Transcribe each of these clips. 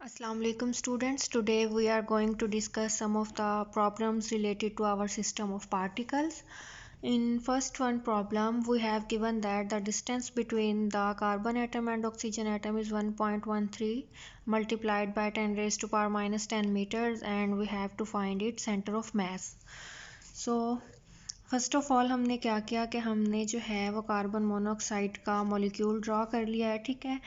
Assalamu alaikum students. Today we are going to discuss some of the problems related to our system of particles. In first one problem we have given that the distance between the carbon atom and oxygen atom is 1.13 multiplied by 10 raised to power minus 10 meters and we have to find its center of mass. So first of all हमने क्या किया कि हमने जो है वो carbon monoxide का molecule draw कर लिया है। ठीक है,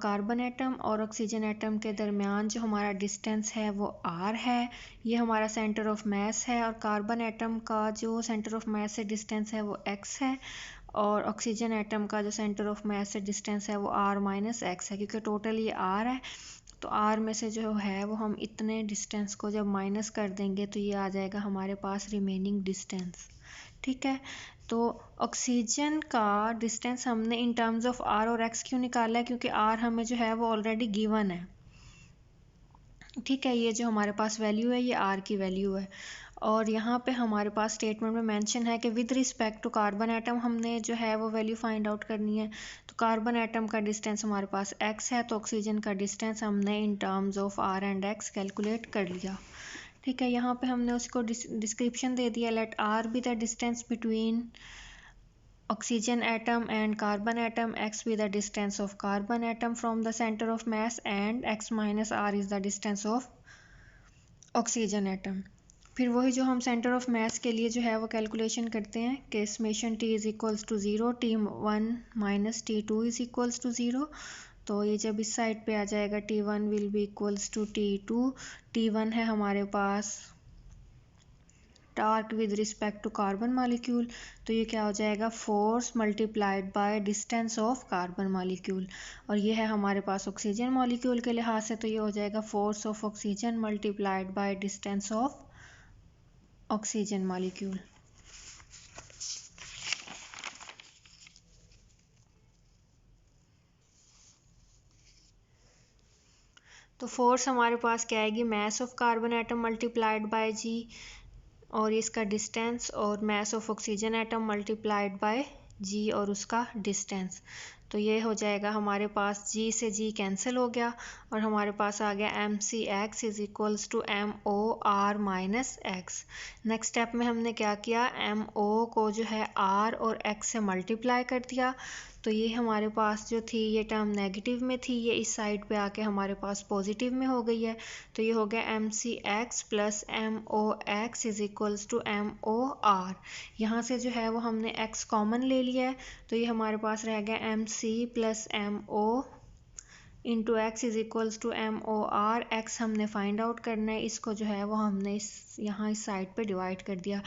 कार्बन एटम और ऑक्सीजन एटम के दरमियान जो हमारा डिस्टेंस है वो आर है, ये हमारा सेंटर ऑफ मास है, और कार्बन एटम का जो सेंटर ऑफ मास से डिस्टेंस है वो एक्स है, और ऑक्सीजन एटम का जो सेंटर ऑफ मास से डिस्टेंस है वो आर माइनस एक्स है। क्योंकि टोटल ये आर है तो आर में से जो है वो हम इतने डिस्टेंस को जब माइनस कर देंगे तो ये आ जाएगा हमारे पास रिमेनिंग डिस्टेंस। ठीक है, तो ऑक्सीजन का डिस्टेंस हमने इन टर्म्स ऑफ आर और एक्स क्यों निकाला है? क्योंकि आर हमें जो है वो ऑलरेडी गिवन है। ठीक है, ये जो हमारे पास वैल्यू है ये आर की वैल्यू है, और यहाँ पे हमारे पास स्टेटमेंट में मेंशन है कि with respect to carbon atom हमने जो है वो वैल्यू फाइंड आउट करनी है। तो कार्बन एटम का डिस्टेंस हमारे पास x है, तो ऑक्सीजन का डिस्टेंस हमने in terms of r and x calculate कर लिया। ठीक है, यहाँ पे हमने उसको डिस्क्रिप्शन दे दिया, let r be the distance between oxygen atom and carbon atom, x be the distance of carbon atom from the center of mass, and x minus r is the distance of oxygen atom। फिर वही जो हम centre of mass के लिए जो है वो calculation करते हैं कि summation t is equals to 0, t1 minus t2 is equals to 0। तो ये जब इस साइड पे आ जाएगा t1 will be equals to t2। t1 है हमारे पास torque with respect to carbon molecule, तो ये क्या हो जाएगा force multiplied by distance of carbon molecule, और ये है हमारे पास ऑक्सीजन मॉलिक्यूल के लिहाज से, तो ये हो जाएगा force of oxygen multiplied by distance of oxygen molecule. तो फोर्स हमारे पास क्या आएगी, mass of carbon atom multiplied by g, और इसका डिस्टेंस, और mass of oxygen atom multiplied by g और उसका डिस्टेंस। तो ये हो जाएगा हमारे पास जी से जी कैंसिल हो गया, और हमारे पास आ गया M C X is equals to M O R minus X. Next step में हमने क्या किया, एम ओ को जो है आर और एक्स से मल्टीप्लाई कर दिया, तो ये हमारे पास जो थी ये टर्म नेगेटिव में थी, ये इस साइड पे आके हमारे पास पॉजिटिव में हो गई है। तो ये हो गया M C X plus M O X is equals to M O R. यहाँ से जो है वो हमने एक्स कॉमन ले लिया है, तो ये हमारे पास रह गया M C plus M O into X is equals to M O R. X हमने फाइंड आउट करना है, इसको जो है वो हमने यहाँ इस साइड पे डिवाइड कर दिया।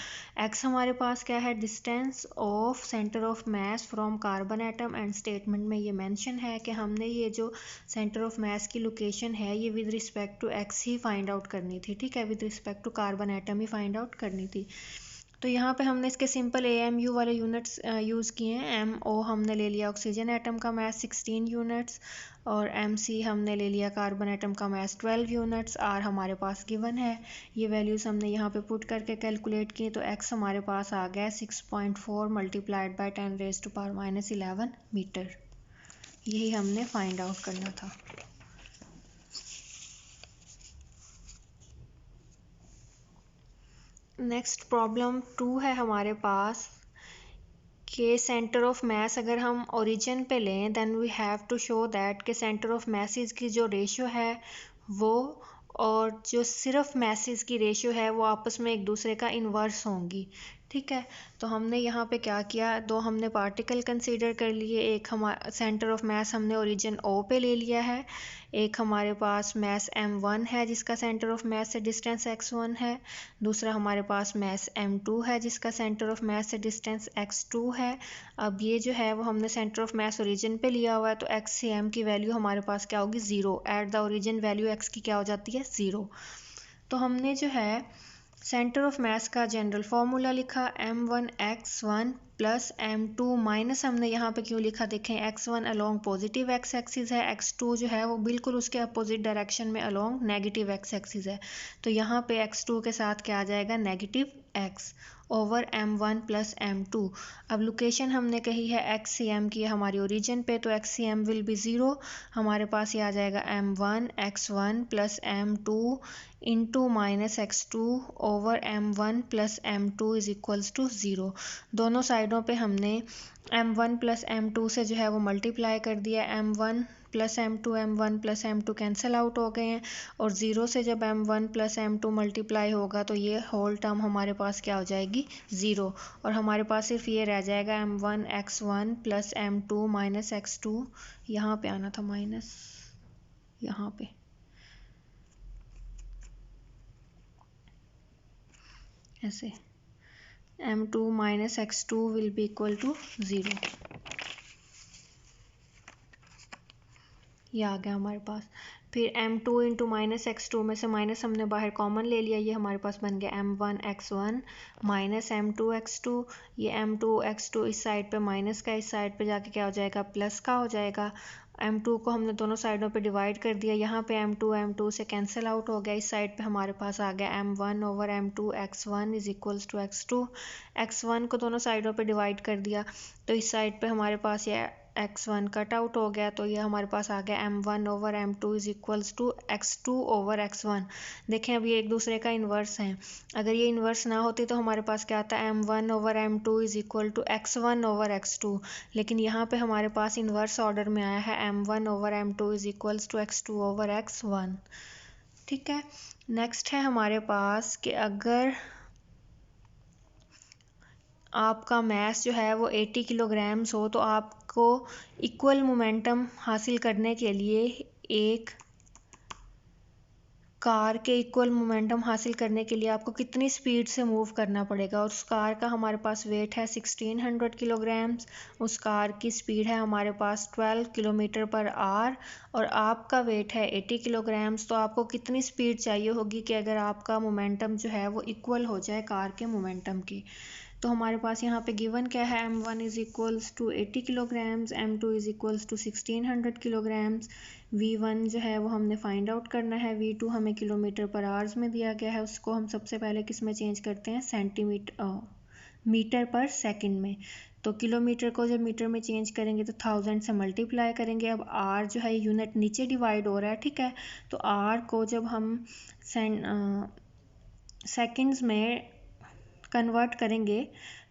एक्स हमारे पास क्या है, distance of centre of mass from carbon atom, and statement में ये मेंशन है कि हमने ये जो सेंटर ऑफ मास की लोकेशन है ये विद रिस्पेक्ट टू एक्स ही फाइंड आउट करनी थी। ठीक है, with respect to carbon atom ही फाइंड आउट करनी थी। तो यहाँ पे हमने इसके सिंपल AMU वाले यूनिट्स यूज़ किए हैं। MO हमने ले लिया ऑक्सीजन एटम का मास 16 यूनिट्स, और MC हमने ले लिया कार्बन एटम का मास 12 यूनिट्स। R हमारे पास गिवन है, ये वैल्यूज़ हमने यहाँ पे पुट करके कैलकुलेट की, तो X हमारे पास आ गया 6.4 multiplied by 10 raise to power minus 11 metre. यही हमने फाइंड आउट करना था। नेक्स्ट प्रॉब्लम 2 है हमारे पास कि सेंटर ऑफ मास अगर हम ओरिजिन पे लें then we have to show that कि सेंटर ऑफ मासेस की जो रेशियो है वो और जो सिर्फ मासेस की रेशियो है वो आपस में एक दूसरे का इन्वर्स होंगी। ठीक है, तो हमने यहाँ पे क्या किया, दो हमने पार्टिकल कंसीडर कर लिए, एक हमारा सेंटर ऑफ मास हमने ओरिजिन O पे ले लिया है, एक हमारे पास मास M1 है जिसका सेंटर ऑफ मास से डिस्टेंस x1 है, दूसरा हमारे पास मास M2 है जिसका सेंटर ऑफ मास से डिस्टेंस x2 है। अब ये जो है वो हमने सेंटर ऑफ मास ओरिजिन पे लिया हुआ है, तो x से m की वैल्यू हमारे पास क्या होगी, 0। At the origin value x की क्या हो जाती है, 0। तो हमने जो है सेंटर ऑफ मास का जनरल फार्मूला लिखा, m1 x1 plus m2 minus हमने यहाँ पे क्यों लिखा देखें, x1 along positive x axis है, x2 जो है वो बिल्कुल उसके अपोजिट डायरेक्शन में अलोंग नेगेटिव x एक्सिस है। तो यहाँ पे x2 के साथ क्या आ जाएगा, negative x over m1 plus m2। अब लोकेशन हमने कही है x सी m की है हमारी ओरिजिन पे, तो x C m will be 0। हमारे पास ये आ जाएगा m1 x1 plus m2 into minus x2 over m1 plus m2 is equals to 0। दोनों साइडों पे हमने m1 प्लस m2 से जो है वो मल्टीप्लाई कर दिया, m1 plus m1 plus m2 cancel out हो गए हैं, और 0 से जब m1 प्लस m2 मल्टीप्लाई होगा तो ये होल टर्म हमारे पास क्या हो जाएगी, 0, और हमारे पास सिर्फ ये रह जाएगा m1 x1 plus m2 minus x2, यहाँ पे आना था माइनस, यहाँ पे ऐसे m2 minus x2 will be equal to 0। ये आ गया हमारे पास। फिर m2 इंटू माइनस x2 में से माइनस हमने बाहर कॉमन ले लिया, ये हमारे पास बन गया m1 x1 minus m2 x2। ये m2 x2 इस साइड पे माइनस का, इस साइड पे जाके क्या हो जाएगा, प्लस का हो जाएगा। m2 को हमने दोनों साइडों पे डिवाइड कर दिया, यहाँ पे m2 से कैंसिल आउट हो गया, इस साइड पे हमारे पास आ गया m1 over m2 x1 is equals to x2। x1 को दोनों साइडों पे डिवाइड कर दिया, तो इस साइड पे हमारे पास ये x1 कट आउट हो गया, तो ये हमारे पास आ गया m1 over m2 is equals to x2 over x1। देखें अब ये एक दूसरे का इन्वर्स है, अगर ये इन्वर्स ना होती तो हमारे पास क्या आता, m1 over m2 is equal to x1 over x2, लेकिन यहाँ पे हमारे पास इन्वर्स ऑर्डर में आया है m1 over m2 is equals to x2 over x1। ठीक है, नेक्स्ट है हमारे पास कि अगर आपका मास जो है वो 80 किलोग्राम्स हो, तो आपको इक्वल मोमेंटम हासिल करने के लिए एक कार के इक्वल मोमेंटम हासिल करने के लिए आपको कितनी स्पीड से मूव करना पड़ेगा। और उस कार का हमारे पास वेट है 1600 किलोग्राम्स, उस कार की स्पीड है हमारे पास 12 किलोमीटर पर आवर, और आपका वेट है 80 किलोग्राम्स। तो आपको कितनी स्पीड चाहिए होगी कि अगर आपका मोमेंटम जो है वो इक्वल हो जाए कार के मोमेंटम की। तो हमारे पास यहाँ पे गिवन क्या है, m1 is equals to 80 kilograms, m2 is equals to 1600 kilograms. v1 जो है वो हमने फाइंड आउट करना है, v2 हमें किलोमीटर पर आवर्स में दिया गया है, उसको हम सबसे पहले किस में चेंज करते हैं, मीटर पर सेकंड में। तो किलोमीटर को जब मीटर में चेंज करेंगे तो 1000 से मल्टीप्लाई करेंगे। अब r जो है यूनिट नीचे डिवाइड हो रहा है, ठीक है, तो r को जब हम सेकंड्स में कन्वर्ट करेंगे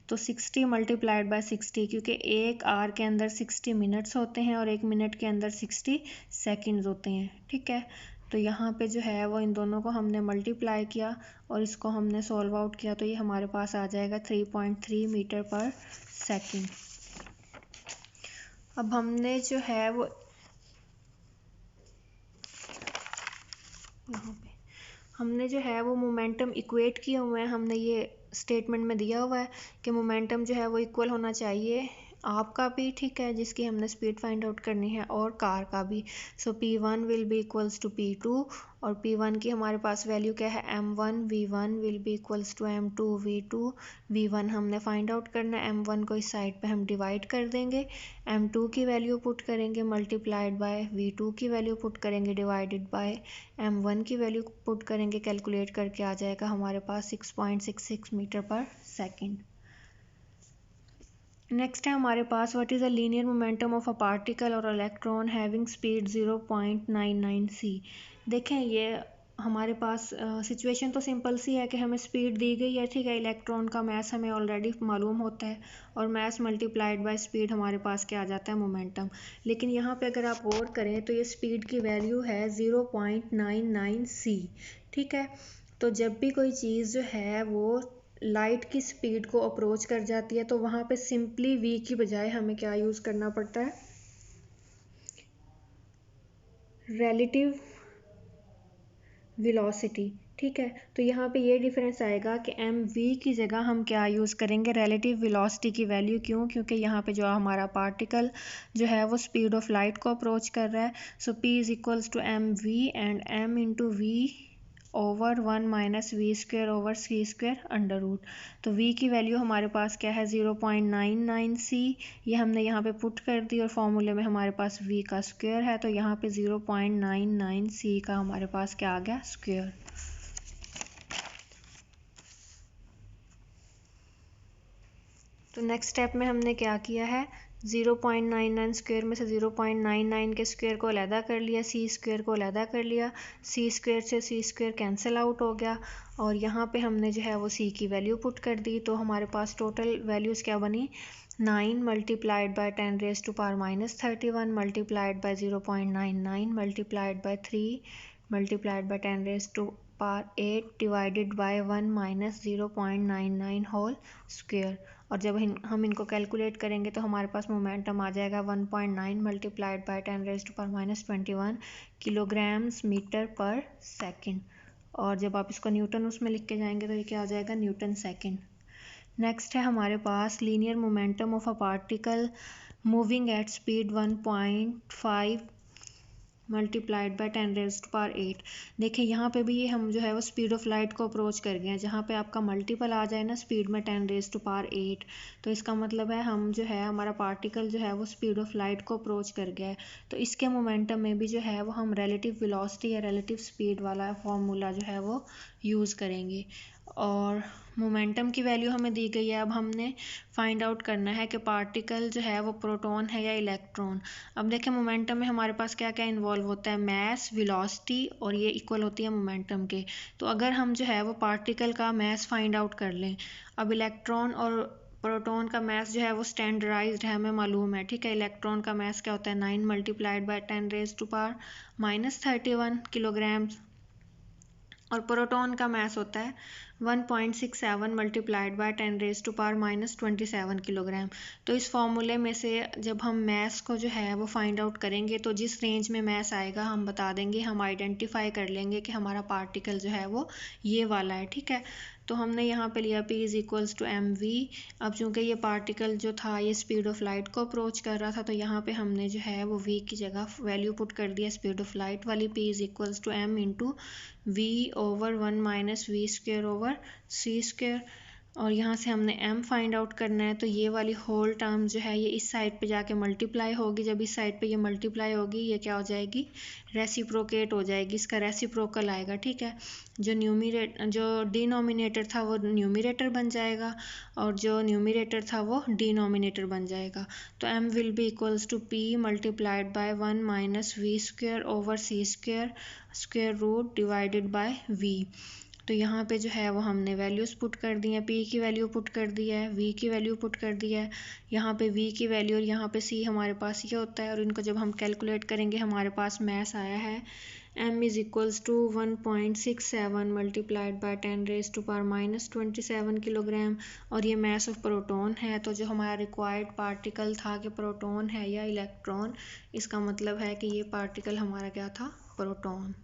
तो 60 मल्टीप्लाइड बाय 60, क्योंकि एक आवर के अंदर 60 मिनट्स होते हैं और एक मिनट के अंदर 60 सेकंड्स होते हैं। ठीक है, तो यहाँ पे जो है वो इन दोनों को हमने मल्टीप्लाई किया और इसको हमने सॉल्व आउट किया, तो ये हमारे पास आ जाएगा 3.3 मीटर पर सेकंड। अब हमने जो है वो यहाँ पे हमने जो है वो मोमेंटम इक्वेट किए हुए हैं, हमने ये स्टेटमेंट में दिया हुआ है कि मोमेंटम जो है वो इक्वल होना चाहिए आपका भी, ठीक है, जिसकी हमने स्पीड फाइंड आउट करनी है, और कार का भी। So P1 will be equals to P2, और P1 की हमारे पास वैल्यू क्या है, m1 v1 will be equals to m2 v2। v1 हमने फाइंड आउट करना है, m1 को इस साइड पे हम डिवाइड कर देंगे, m2 की वैल्यू पुट करेंगे मल्टीप्लाइड बाय v2 की वैल्यू पुट करेंगे डिवाइडेड बाय m1 की वैल्यू पुट करेंगे, कैलकुलेट करके आ जाएगा हमारे पास 6.66 मीटर पर सेकेंड। नेक्स्ट है हमारे पास what is a linear momentum of a particle और इलेक्ट्रॉन हैविंग स्पीड 0.99 c। देखें ये हमारे पास सिचुएशन तो सिंपल सी है कि हमें स्पीड दी गई है, ठीक है, इलेक्ट्रॉन का मास हमें ऑलरेडी मालूम होता है, और मास मल्टीप्लाइड बाय स्पीड हमारे पास क्या आ जाता है, मोमेंटम। लेकिन यहाँ पे अगर आप गौर करें तो ये स्पीड की वैल्यू है 0.99 c, ठीक है। तो जब भी कोई चीज़ जो है वो लाइट की स्पीड को अप्रोच कर जाती है तो वहाँ पे सिंपली v की बजाय हमें क्या यूज़ करना पड़ता है, रिलेटिव वेलोसिटी, ठीक है। तो यहाँ पे ये डिफरेंस आएगा कि mv की जगह हम क्या यूज़ करेंगे, रिलेटिव वेलोसिटी की वैल्यू। क्यों? क्योंकि यहाँ पे जो हमारा पार्टिकल जो है वो स्पीड ऑफ लाइट को अप्रोच कर रहा है। So p is equals to mv and m into v over 1 minus V square over C square under root. तो v की वैल्यू हमारे पास क्या है 0.99 c, ये हमने यहाँ पे पुट कर दी और फॉर्मूले में हमारे पास v का स्क्वेयर है, तो यहाँ पे 0.99 c का हमारे पास क्या आ गया स्क्वेयर। तो नेक्स्ट स्टेप में हमने क्या किया है 0.99 स्क्वेयर में से 0.99 के स्क्वेयर को अलहदा कर लिया, सी स्क्वेयर को अलहदा कर लिया, सी स्क्वेयर से सी स्क्वेयर कैंसिल आउट हो गया और यहाँ पे हमने जो है वो सी की वैल्यू पुट कर दी। तो हमारे पास टोटल वैल्यूज़ क्या बनी 9 multiplied by 10 raise to power minus 31 multiplied by 0.99 multiplied by 3 multiplied by 10 raise to power 8 divided by 1 minus 0.99 whole square. और जब हम इनको कैलकुलेट करेंगे तो हमारे पास मोमेंटम आ जाएगा 1.9 multiplied by 10 raise to power minus 21 kilograms metre पर सेकंड। और जब आप इसको न्यूटन उसमें लिख के जाएंगे तो ये क्या आ जाएगा न्यूटन सेकंड। नेक्स्ट है हमारे पास linear momentum of a particle moving at speed 1.5 multiplied by 10 raise to power 8। देखिए यहाँ पे भी ये हम जो है वो स्पीड ऑफ लाइट को अप्रोच कर गए हैं, जहाँ पे आपका मल्टीपल आ जाए ना स्पीड में 10 रेज़ टू पावर 8, तो इसका मतलब है हम जो है हमारा पार्टिकल जो है वो स्पीड ऑफ लाइट को अप्रोच कर गया है। तो इसके मोमेंटम में भी जो है वो हम रिलेटिव वेलोसिटी या रिलेटिव स्पीड वाला फॉर्मूला जो है वो यूज़ करेंगे। और मोमेंटम की वैल्यू हमें दी गई है, अब हमने फाइंड आउट करना है कि पार्टिकल जो है वो प्रोटॉन है या इलेक्ट्रॉन। अब देखें मोमेंटम में हमारे पास क्या क्या इन्वॉल्व होता है मैस वेलोसिटी और ये इक्वल होती है मोमेंटम के। तो अगर हम जो है वो पार्टिकल का मैस फाइंड आउट कर लें, अब इलेक्ट्रॉन और प्रोटॉन का मैस जो है वो स्टैंडर्डाइज्ड है, हमें मालूम है, ठीक है। इलेक्ट्रॉन का मैस क्या होता है 9 multiplied by 10 raise to power minus 31 kilograms और प्रोटॉन का मैस होता है 1.67 multiplied by 10 raise to power minus 27 kilogram. तो इस फॉर्मूले में से जब हम मैस को जो है वो फाइंड आउट करेंगे तो जिस रेंज में मैस आएगा हम बता देंगे, हम आइडेंटिफाई कर लेंगे कि हमारा पार्टिकल जो है वो ये वाला है, ठीक है। तो हमने यहाँ पे लिया P is equals to M V. अब चूँकि ये पार्टिकल जो था ये स्पीड ऑफ लाइट को अप्रोच कर रहा था तो यहाँ पे हमने जो है वो V की जगह वैल्यू पुट कर दिया स्पीड ऑफ लाइट वाली, P is equals to M into V over 1 minus V square over C square. और यहाँ से हमने m फाइंड आउट करना है, तो ये वाली होल टर्म जो है ये इस साइड पे जाके मल्टीप्लाई होगी, जब इस साइड पे ये मल्टीप्लाई होगी ये क्या हो जाएगी रेसिप्रोकेट हो जाएगी, इसका रेसिप्रोकल आएगा, ठीक है। जो डिनोमिनेटर था वो न्यूमिरेटर बन जाएगा और जो न्यूमिरेटर था वो डिनोमिनेटर बन जाएगा। तो m will be equals to p multiplied by 1 minus V square over C square square root divided by v। तो यहाँ पे जो है वो हमने वैल्यूज़ पुट कर दी हैं, p की वैल्यू पुट कर दी है, v की वैल्यू पुट कर दी है, यहाँ पे v की वैल्यू और यहाँ पे c हमारे पास ये होता है। और इनको जब हम कैलकुलेट करेंगे हमारे पास मैस आया है m is equals to 1.67 multiplied by 10 raise to power minus 27 kilogram और ये मैस ऑफ प्रोटॉन है। तो जो हमारा रिक्वायर्ड पार्टिकल था कि प्रोटॉन है या इलेक्ट्रॉन, इसका मतलब है कि ये पार्टिकल हमारा क्या था प्रोटॉन।